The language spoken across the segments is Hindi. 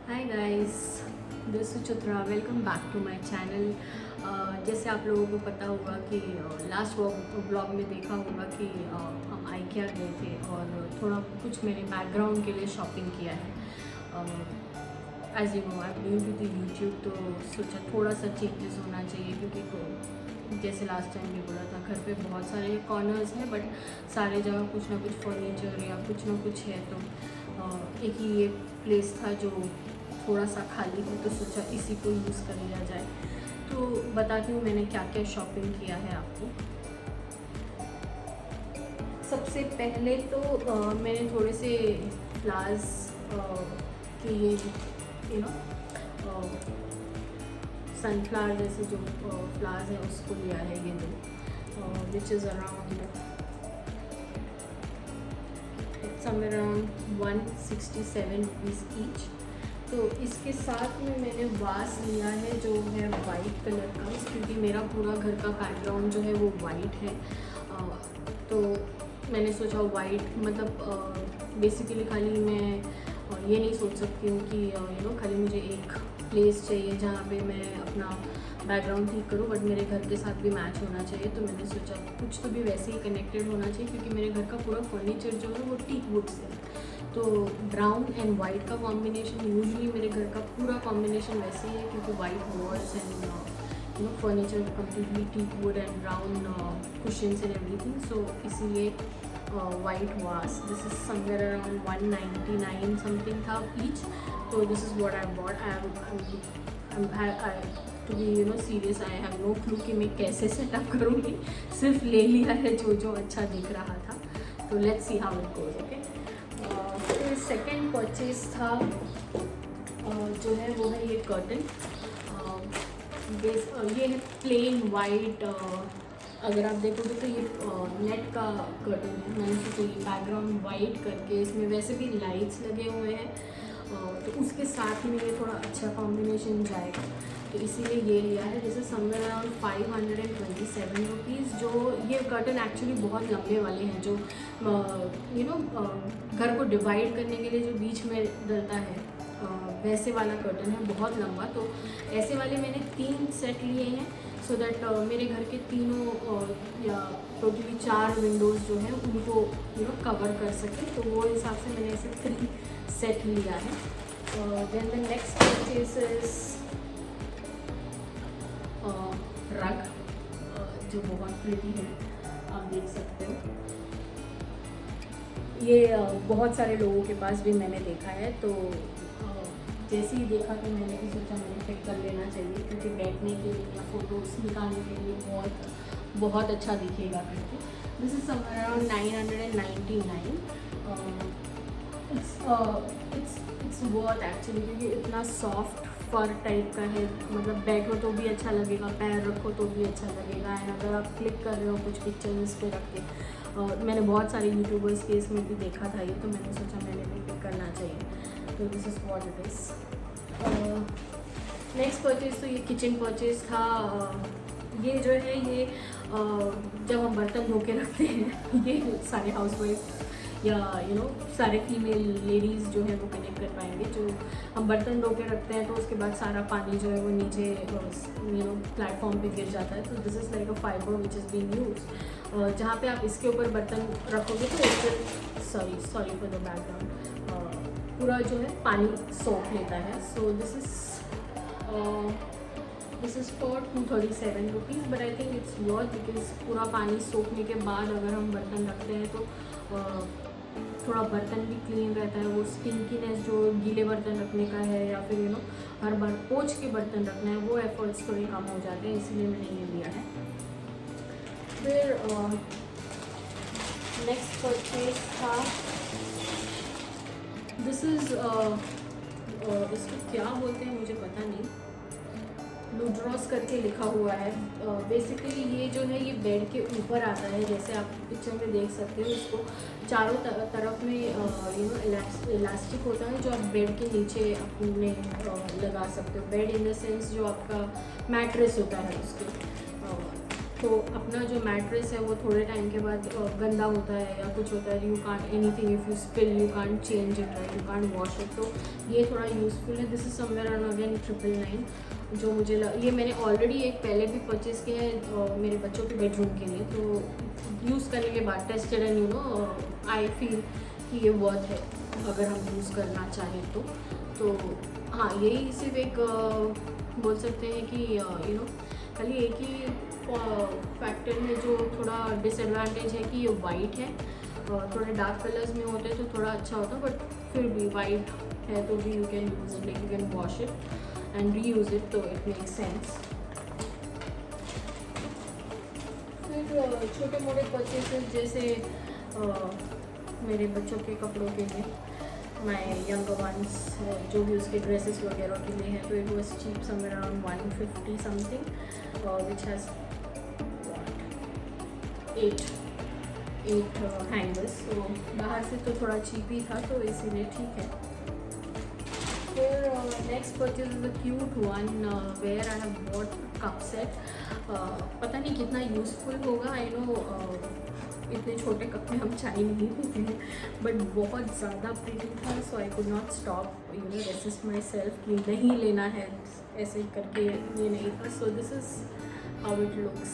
Hi guys, this is Chitra. Welcome back to my channel. जैसे आप लोगों को पता होगा कि लास्ट ब्लॉग में देखा होगा कि हम आइकिया गए थे और थोड़ा कुछ मेरे बैकग्राउंड के लिए शॉपिंग किया है। As you know I am new to the YouTube, तो सोचा थोड़ा सा चेंजेस होना चाहिए क्योंकि जैसे लास्ट टाइम भी बोला था, घर पे बहुत सारे कॉर्नर्स हैं बट सारे जगह कुछ ना कुछ फर्नीचर या कुछ ना कुछ है। तो एक ही ये प्लेस था जो थोड़ा सा खाली है, तो सोचा इसी को यूज़ कर लिया जाए। तो बताती हूँ मैंने क्या क्या शॉपिंग किया है आपको। सबसे पहले तो मैंने थोड़े से फ्लावर्स के ये यू नो सनफ्लावर जैसे जो फ्लावर्स हैं उसको लिया है, ये दो which is around somewhere around 167 rupees each. तो इसके साथ में मैंने वास लिया है जो है वाइट कलर का, क्योंकि मेरा पूरा घर का बैकग्राउंड जो है वो वाइट है। तो मैंने सोचा वाइट मतलब बेसिकली खाली मैं ये नहीं सोच सकती हूँ कि खाली मुझे एक प्लेस चाहिए जहाँ पे मैं अपना बैकग्राउंड ठीक करूँ, बट मेरे घर के साथ भी मैच होना चाहिए। तो मैंने सोचा कुछ तो भी वैसे ही कनेक्टेड होना चाहिए, क्योंकि मेरे घर का पूरा फर्नीचर जो है वो टीक वुड से है। तो ब्राउन एंड वाइट का कॉम्बिनेशन, यूजुअली मेरे घर का पूरा कॉम्बिनेशन वैसे ही है, क्योंकि white walls and furniture completely teak wood and brown cushions and everything. So इसीलिए white vase, this is somewhere around 199 something था ईच। तो this is what I bought. I to be serious, I have no clue कि मैं कैसे सेटअप करूँगी, सिर्फ ले लिया है जो जो अच्छा दिख रहा था। तो let's see how it goes. Okay, फिर सेकेंड परचेज था जो है वो है ये कर्टन। ये है प्लेन वाइट। अगर आप देखोगे तो ये नेट का कर्टन है। मैंने सोचा ये बैकग्राउंड वाइट करके, इसमें वैसे भी लाइट्स लगे हुए हैं तो उसके साथ में ये थोड़ा अच्छा कॉम्बिनेशन जाएगा, तो इसीलिए ये लिया है। जैसे समवेयर अराउंड 527 रुपीज़। जो ये कर्टन एक्चुअली बहुत लंबे वाले हैं, जो घर को डिवाइड करने के लिए जो बीच में डलता है वैसे वाला कर्टन है, बहुत लंबा। तो ऐसे वाले मैंने 3 सेट लिए हैं, सो दैट मेरे घर के तीनों या टोटली 4 विंडोज़ जो हैं उनको कवर कर सके। तो वो हिसाब से मैंने ऐसे 3 सेट लिया है। Then the next purchase is rug, जो बहुत प्रिटी है, आप देख सकते हो। ये बहुत सारे लोगों के पास भी मैंने देखा है, तो जैसे ही देखा तो मैंने भी सोचा मैंने पिक कर लेना चाहिए, क्योंकि बैठने के लिए या फोटोज निकालने के लिए बहुत बहुत अच्छा दिखेगा करके। This is somewhere around 999। It's worth actually, क्योंकि इतना सॉफ्ट फर टाइप का है, मतलब बैठो तो भी अच्छा लगेगा, पैर रखो तो भी अच्छा लगेगा। एंड अगर आप क्लिक कर रहे हो कुछ पिक्चर्स इस पर रख के, मैंने बहुत सारे यूट्यूबर्स के इसमें भी देखा था ये, तो मैंने सोचा मैंने भी पिक करना चाहिए। तो this is what it is. Next purchase तो ये किचन परचेज़ था। ये जो है ये जब हम बर्तन धो के रखते हैं ये सारे हाउसवाइफ या सारे फीमेल लेडीज़ जो है वो कनेक्ट कर पाएंगे। जो हम बर्तन धो के रखते हैं तो उसके बाद सारा पानी जो है वो नीचे प्लेटफॉर्म पे गिर जाता है। तो this is like a fibre which is being used. जहाँ पे आप इसके ऊपर बर्तन रखोगे तो इससे सॉरी फॉर द बैकग्राउंड, पूरा जो है पानी सोख लेता है। सो this is for 237 rupees, but I think it's worth, because पूरा पानी सोखने के बाद अगर हम बर्तन रखते हैं तो थोड़ा बर्तन भी क्लीन रहता है। वो स्टिंकीनेस जो गीले बर्तन रखने का है या फिर हर बार पोंछ के बर्तन रखना है, वो एफर्ट्स थोड़े कम हो जाते हैं, इसलिए मैंने ये लिया है। फिर नेक्स्ट परचेज था, दिस इज़ इसको क्या बोलते हैं मुझे पता नहीं, लूड्रॉस करके लिखा हुआ है। बेसिकली ये जो है ये बेड के ऊपर आता है, जैसे आप पिक्चर में देख सकते हो। इसको चारों तरफ में इलास्टिक होता है, जो आप बेड के नीचे अपने लगा सकते हो। बेड इन द सेंस जो आपका मैट्रेस होता है उसके तो अपना जो मैट्रेस है वो थोड़े टाइम के बाद गंदा होता है या कुछ होता है, you can't anything if you spill you can't change it, right, you can't wash it. तो ये थोड़ा यूज़फुल है। This is somewhere around again 999, जो मुझे ये मैंने ऑलरेडी एक पहले भी परचेज़ किया है मेरे बच्चों के बेडरूम के लिए। तो यूज़ करने के बाद tested and you know I feel कि ये वर्थ है अगर हम यूज़ करना चाहें तो हाँ, यही सिर्फ एक बोल सकते हैं कि यू नो खाली एक ही फैक्टर है जो थोड़ा डिसएडवांटेज है कि ये वाइट है, थोड़े डार्क कलर्स में होते तो थोड़ा अच्छा होता, बट फिर भी वाइट है तो भी you can use it, like you can wash it and reuse it, तो इट मेक्स सेंस। फिर छोटे मोटे परचेसेस जैसे मेरे बच्चों के कपड़ों के लिए, माई यंगर वंस, जो भी उसके ड्रेसेस वगैरह के लिए हैं, तो it was cheap somewhere around 150 something, which has 8 hangers. तो बाहर से तो थोड़ा चीप ही था, तो इसीलिए ठीक है। फिर next purchase is a cute one where I have bought cup set. पता नहीं कितना यूज़फुल होगा, आई नो इतने छोटे कप में हम चाय नहीं पीते हैं, बट बहुत ज़्यादा प्रिटी था, so I could not stop you know resist myself कि नहीं लेना है, ऐसे करके ये नहीं था। So this is how it looks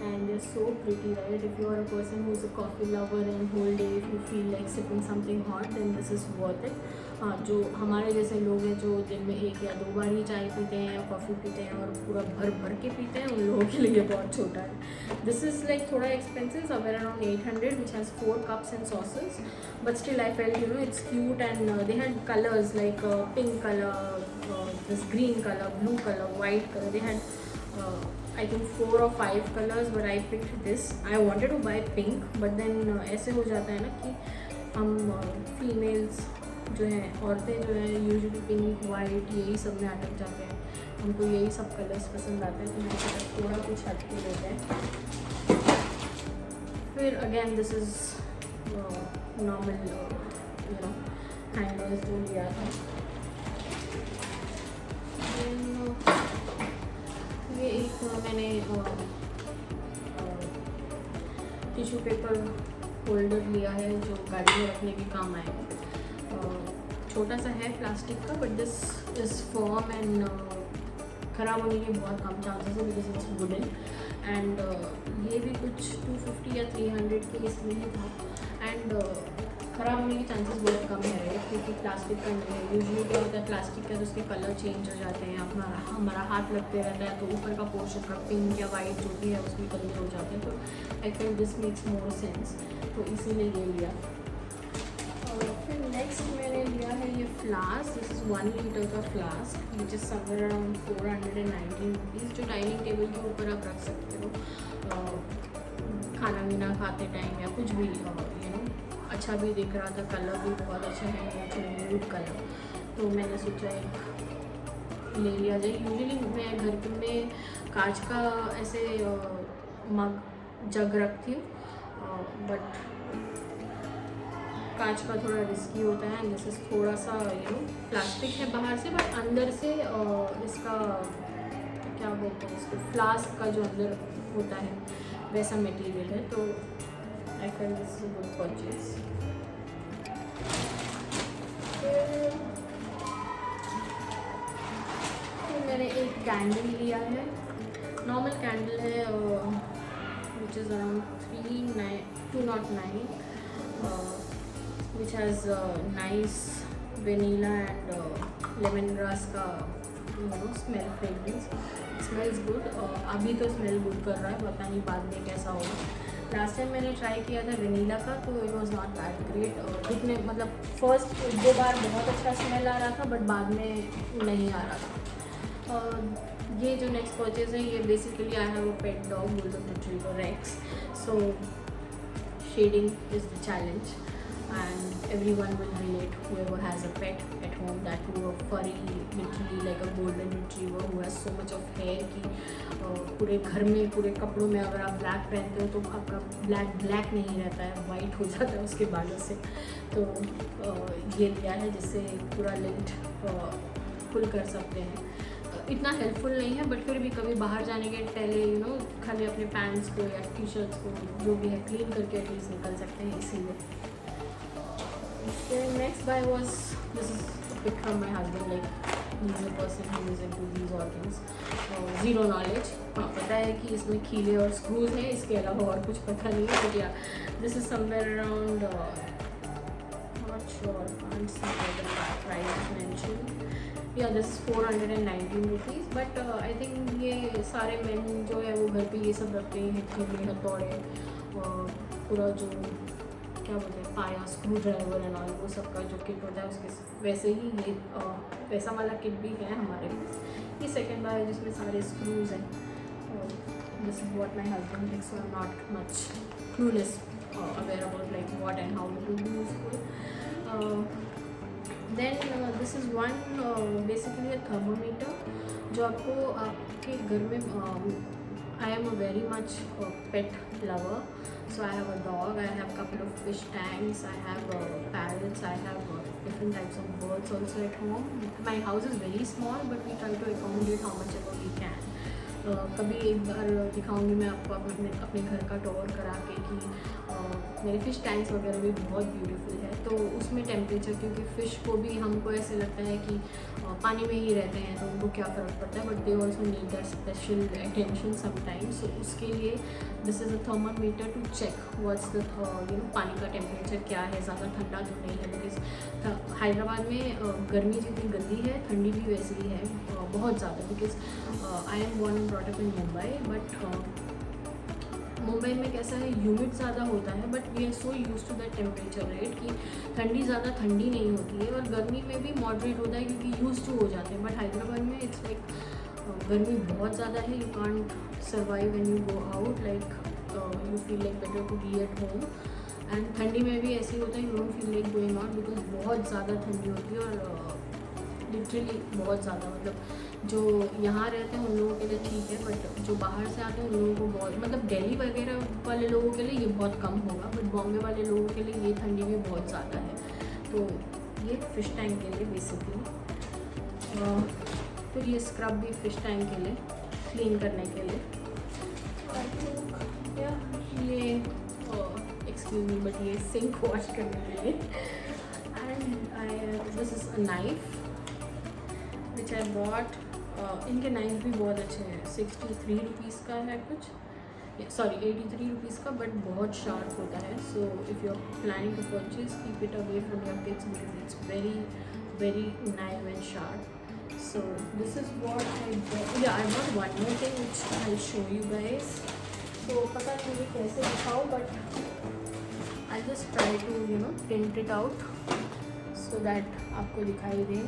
and they're so pretty, right? If you are a person who's a coffee lover and whole day if you feel like sipping something hot, then this is worth it. हाँ, जो हमारे जैसे लोग हैं जो दिन में 1 या 2 बार ही चाय पीते हैं या कॉफ़ी पीते हैं और पूरा भर के पीते हैं, उन लोगों के लिए बहुत छोटा है। दिस इज़ लाइक थोड़ा expensive, somewhere around 800, which has 4 cups and saucers, but still I felt you know it's cute and they had colors like pink color, this green color, blue color, white color. They had I think 4 or 5 colors, but I picked this. I wanted to buy pink, but then ऐसे हो जाता है ना कि हम फीमेल्स जो हैं, औरतें जो हैं, यूजुअली पिंक वाइट यही सब में अटक जाते हैं, हमको यही सब कलर्स पसंद आते हैं, तो मैंने सोचा थोड़ा कुछ हट के लेते हैं। फिर again this is normal you know hangers जो लिया था। ये एक मैंने टिश्यू पेपर होल्डर लिया है जो गाड़ी में रखने के काम आएगा। छोटा सा है प्लास्टिक का, but this is form and ख़राब होने के बहुत कम चांसेस है बिकॉज इट्स वुडन एंड ये भी कुछ 250 या 300 के इसमें ही था एंड ख़राब होने के चांसेस बहुत कम है, राइट, क्योंकि प्लास्टिक का नहीं है। यूजुअली क्या होता है प्लास्टिक का तो उसके कलर चेंज हो जाते हैं, हमारा हाथ लगते रहता है तो ऊपर का पोर्शन का पिंक या वाइट जो भी है उसमें कलर हो जाते हैं, तो I think this makes more sense, तो इसीलिए ये लिया। और फिर नेक्स्ट मैंने लिया है ये फ्लास्क, दिस इज़ 1 लीटर का flask which is somewhere around 419 rupees, जो डाइनिंग टेबल के ऊपर आप रख सकते हो खाना वीना खाते टाइम या कुछ भी, यू नो अच्छा भी दिख रहा था, कलर भी बहुत अच्छा है, नेचुरल न्यूड कलर, तो मैंने सोचा एक ले लिया जाए। यूजुअली मैं घर में कांच का ऐसे मग जग रखती हूँ, बट कांच का थोड़ा रिस्की होता है, दिस इज़ थोड़ा सा यू नो प्लास्टिक है बाहर से, बट अंदर से इसका क्या बोलते हैं इसको, फ्लास्क का जो अंदर होता है वैसा मटेरियल है, तो I feel this is a good purchase. फिर मैंने एक कैंडल लिया है, नॉर्मल कैंडल है which is around 209 which has nice vanilla and lemongrass का you know smell fragrance, it smells good। अभी तो स्मेल गुड कर रहा है, पता नहीं बाद में कैसा होगा। लास्ट टाइम मैंने ट्राई किया था वेनीला का, तो it was not that great, दिखने मतलब फर्स्ट 2 बार बहुत अच्छा स्मेल आ रहा था, बट बाद में नहीं आ रहा था। ये जो नेक्स्ट परचेज है ये basically I have a pet dog golden retriever Rex, so shedding is the challenge and everyone will relate, whoever has a pet at home, that who are furry, literally like a golden retriever who has so much of hair कि पूरे घर में पूरे कपड़ों में अगर आप ब्लैक पहनते हो तो आपका ब्लैक नहीं रहता है, वाइट हो जाता है उसके बालों से, तो ये लिया है जिससे पूरा लिंट पुल कर सकते हैं। इतना हेल्पफुल नहीं है, बट फिर भी कभी बाहर जाने के पहले खाली अपने पैंट्स को या टी शर्ट्स को जो भी है क्लीन करके एटलीस्ट निकल सकते हैं, इसीलिए। Next buy was this is pick from my husband, like he is a person who is into these all things. Zero knowledge, हाँ पता है कि इसमें खीले और स्क्रूज हैं, इसके अलावा और कुछ पता नहीं है। But yeah this is somewhere around not sure, can't see the price mention. Yeah this 419 rupees. But I think ये सारे मेन जो है वो घर पे ये सब रखते हैं, खीले, हथौड़े, पूरा जो क्या बोलते हैं पाया, स्क्रू ड्राइवर एंड ऑल, वो सब का जो किट होता है उसके वैसे ही ये वैसा वाला किट भी है हमारे पास। ये सेकेंड बार है जिसमें सारे स्क्रूज हैं। This is what my husband thinks, so I am not much clueless aware about like what and how to use. Then this is one basically a thermometer जो आपको आपके घर में, I am a very much pet lover, so I have a dog, I have couple of fish tanks, I have parrots, I have different types of birds also at home. My house is very small, but we try to accommodate how much ever we can. कभी एक बार दिखाऊंगी मैं आपको अपने घर का टूर करा के कि मेरे फ़िश टैंक्स वगैरह भी बहुत ब्यूटीफुल है। तो उसमें टेम्परेचर, क्योंकि फ़िश को भी हमको ऐसे लगता है कि पानी में ही रहते हैं तो उनको क्या फ़र्क पड़ता है, but they also need that special attention sometimes. So उसके लिए this is a thermometer to check what's the पानी का टेम्परेचर क्या है, ज़्यादा ठंडा तो नहीं है। बिकॉज हैदराबाद में गर्मी जितनी गंदी है, ठंडी भी वैसी ही है बहुत ज़्यादा। Because I am born and brought up in Mumbai, but Mumbai में कैसा है, ह्यूमिड ज़्यादा होता है, but we are so use to that temperature rate कि ठंडी ज़्यादा ठंडी नहीं होती है, और गर्मी में भी मॉडरेट होता है क्योंकि यूज टू हो जाते हैं। बट हैदराबाद में इट्स लाइक गर्मी बहुत ज़्यादा है, you can't survive when you go out, like you feel like better to be at home. And ठंडी में भी ऐसे ही होता है, you don't feel like going out because बहुत ज़्यादा ठंडी होती है, और लिटरली बहुत ज़्यादा, मतलब जो यहाँ रहते हैं उन लोगों के लिए ठीक है, बट जो बाहर से आते हैं उन लोगों को बहुत, मतलब दिल्ली वगैरह वाले लोगों के लिए ये बहुत कम होगा, बट बॉम्बे वाले लोगों के लिए ये ठंडी भी बहुत ज़्यादा है। तो ये फ़िश टैंक के लिए बेसिकली। फिर ये स्क्रब भी फ़िश टैंक के लिए क्लीन करने के लिए। ये एक्सक्यूज मी, बट ये सिंक वॉश करने के लिए। And this is a knife which I bought. इनके नाइफ भी बहुत अच्छे हैं, 63 रुपीज़ का है कुछ, सॉरी 83 रुपीज़ का, बट बहुत शार्प होता है। So if you are planning to purchase, keep it away from your kids because it's very very knife and sharp. So this is what I bought. या I bought one more thing which I show you guys. तो पता नहीं मुझे कैसे दिखाऊँ, but I just try to print it out so that आपको दिखाई दे।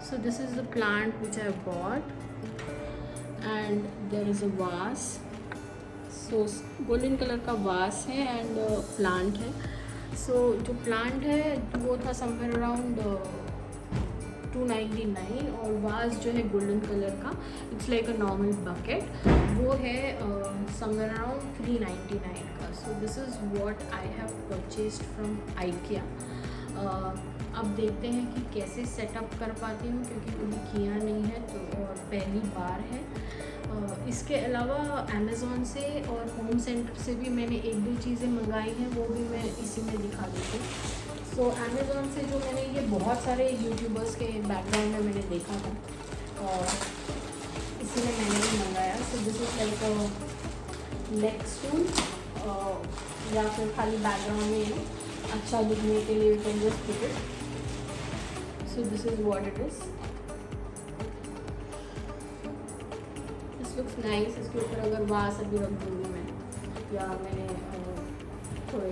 So this is the plant which I bought, and there is a vase. So golden color का vase है and plant है। So जो plant है वो था somewhere around 299, और vase जो है golden color का, it's like a normal bucket, वो है somewhere around 399 का। So this is what I have purchased from IKEA। अब देखते हैं कि कैसे सेटअप कर पाती हूँ, क्योंकि कभी किया नहीं है तो, और पहली बार है। इसके अलावा अमेज़ॉन से और होम सेंटर से भी मैंने एक दो चीज़ें मंगाई हैं, वो भी मैं इसी में दिखा देती हूँ। सो अमेज़ॉन से जो मैंने ये बहुत सारे यूट्यूबर्स के बैकग्राउंड में मैंने देखा था, और इसी में मैंने भी मंगाया। सो this is like leg stool, या फिर खाली बैकग्राउंड में अच्छा दिखने के लिए, you can just put it. So this is what it is. This looks nice. इसके ऊपर अगर वास अभी रख दूँगी मैं, या मैंने थोड़े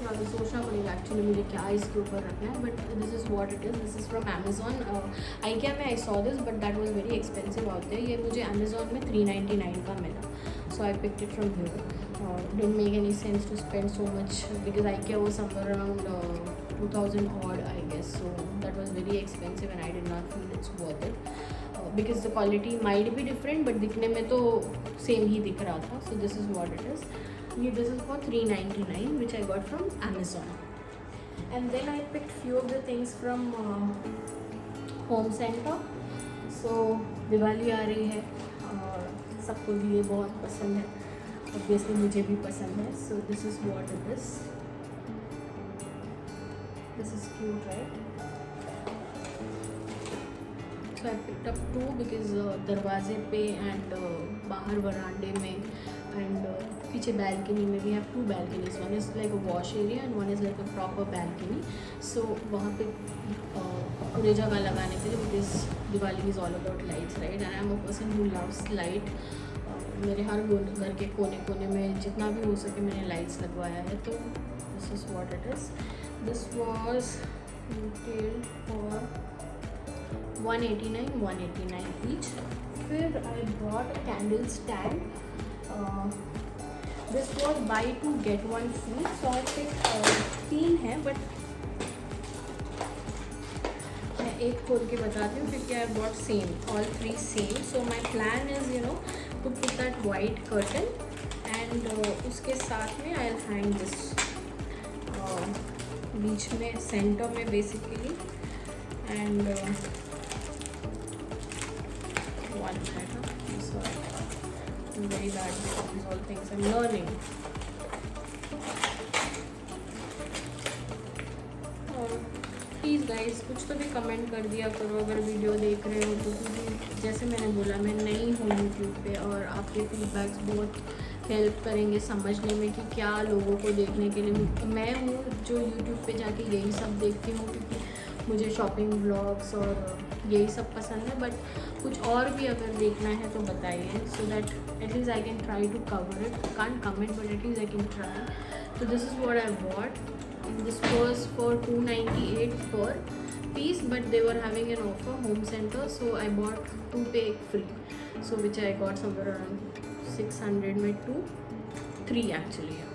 अभी सोचना पड़ेगा एक्चुअली मुझे क्या इसके ऊपर रखना है, but this is what it is. This is from Amazon. IKEA में I saw this, but that was very expensive out there. ये मुझे अमेज़ॉन में 399 का मिला, so I picked it from here. Didn't make any sense to spend so much because IKEA was somewhere around 2000 odd, I guess. So that was very expensive and I did not feel it's worth it because the quality might be different, but दिखने में तो same ही दिख रहा था. So this is what it is. This is for 399, which I got from Amazon. And then I picked few of the things from Home Center. सो दिवाली आ रही है और सबको भी ये बहुत पसंद है, ऑब्वियसली मुझे भी पसंद है. सो this is what it is. This is cute right. So I picked up 2 because दरवाजे पे एंड बाहर वरांडे में एंड पीछे बैल्कनी में we have 2 balconies. One is like a wash area and one is like a proper balcony. So वहाँ पे पूरे जगह लगाने के लिए because Diwali is all about lights right. And I am a person who loves light. मेरे हर घर के कोने कोने में जितना भी हो सके मैंने लाइट्स लगवाया है. तो this is what it is. This was retailed for 189 each. फिर I brought a candle stand. This was buy 2 get 1 free. So I pick 3 है बट मैं एक खोल के बताती हूँ क्योंकि I bought same all 3 same. So my plan is you know to put that white curtain and उसके साथ में आई विल हैंग दिस बीच में सेंटर में basically and one minute. Sorry, I'm very bad with these all things. I'm learning. Please guys कुछ तो भी कमेंट कर दिया करो अगर वीडियो देख रहे हो तो, क्योंकि जैसे मैंने बोला मैं नई हूँ यूट्यूब पे और आपके फीडबैक्स बहुत हेल्प करेंगे समझने में कि क्या लोगों को देखने के लिए. मैं हूँ जो यूट्यूब पे जाके यही सब देखती हूँ क्योंकि मुझे शॉपिंग व्लॉग्स और यही सब पसंद है. बट कुछ और भी अगर देखना है तो बताइए so that at least I can try to cover it. Can't comment but at least I can try. So this is what I bought. This was for 298 per piece, but they were having an offer, home center, so I bought 2 pay free. So which I got somewhere around 600 में 2, 3 actually. Yeah.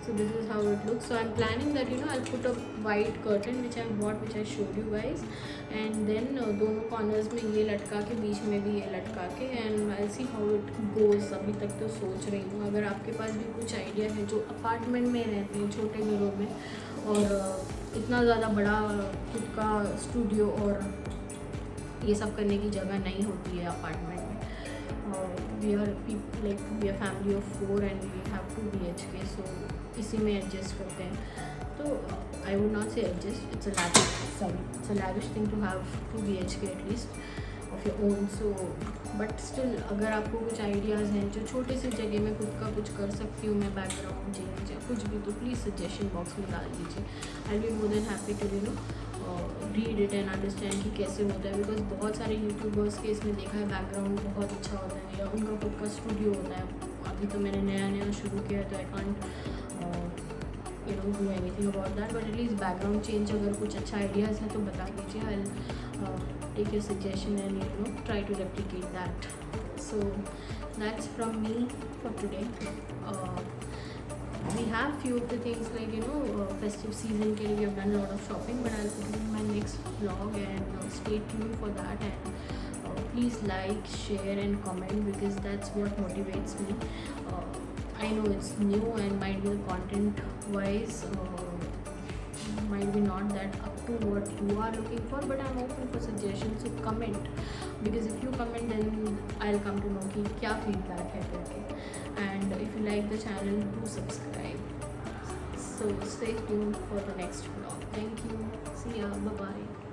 So this is how it looks. So I'm planning that I'll put a white curtain which I bought, which I showed you guys, and then दोनों corners में ये लटका के बीच में भी ये लटका के, and I'll see how it goes. अभी तक तो सोच रही हूँ. अगर आपके पास भी कुछ आइडिया है जो अपार्टमेंट में रहते हैं छोटे घरों में और इतना ज़्यादा बड़ा खुद का स्टूडियो और ये सब करने की जगह नहीं होती है अपार्टमेंट में. We are family of 4 and we have 2 BHK, so इसी में एडजस्ट करते हैं. तो I would not say adjust, it's a lavish thing to have 2 BHK at least of your own. So but still अगर आपको कुछ आइडियाज़ हैं जो छोटे से जगह में खुद का कुछ कर सकती हूँ मैं, बैकग्राउंड चेंज या कुछ भी, तो प्लीज़ सजेशन बॉक्स में डाल दीजिए. I be more than happy to read it and understand कि कैसे होता है. बिकॉज बहुत सारे यूट्यूबर्स के इसमें देखा है बैकग्राउंड बहुत अच्छा होता है या उनका खुद का स्टूडियो होता है. अभी तो मैंने नया शुरू किया है तो I can't do anything about that, but at least background change अगर कुछ अच्छा आइडियाज़ है तो बता दीजिए. I take your suggestion and try to replicate that. So that's from me for today. We have few of the things like festive season के लिए we have done a lot of shopping, but I'll put it in my next vlog and stay tuned for that. And please like, share and comment because that's what motivates me. I know it's new and might be the content wise might be not that up to what you are looking for, but I'm open for suggestions. So comment, because if you comment then I'll come to know कि क्या feedback है करके. And if you like the channel, do subscribe. So stay tuned for the next vlog. Thank you. See ya. Bye bye.